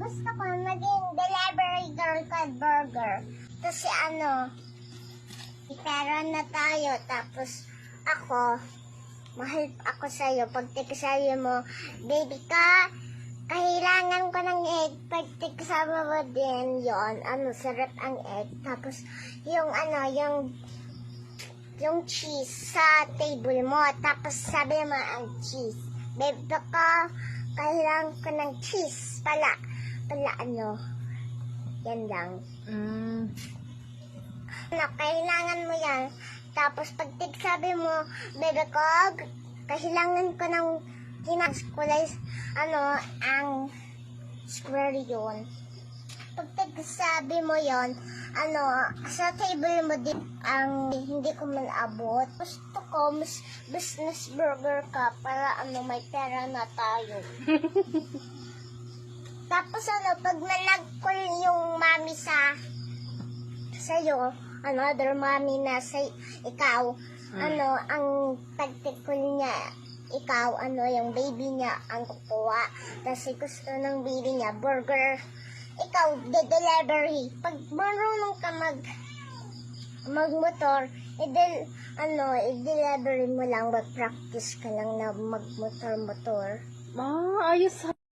gusto ko maging delivery girl ka burger. Kasi pera na tayo. Tapos ako, mahal ako sa'yo. Pag sa'yo mo, baby ka, kailangan ko ng egg. Pag kasama mo din yon, sarap ang egg. Tapos, yung cheese sa table mo. Tapos, sabi mo ang cheese. Baby ka, kailangan ko ng cheese. Yan lang. Kailangan mo yan. Tapos, pag sabi mo, baby ko, kailangan ko ng kulay, ang square yun. Pag sabi mo yon, sa table mo din, ang hindi ko man abot. Gusto ko, mas business burger ka para may pera na tayo. Tapos pag nalagkol yung mami sa'yo, another mami na sa ikaw, ang pagtikol niya, ikaw, yung baby niya ang kukuha. Kasi gusto ng baby niya, burger. Ikaw, delivery. Pag marunong ka magmotor, i-delivery mo lang, mag-practice ka lang na magmotor-motor. Ayos.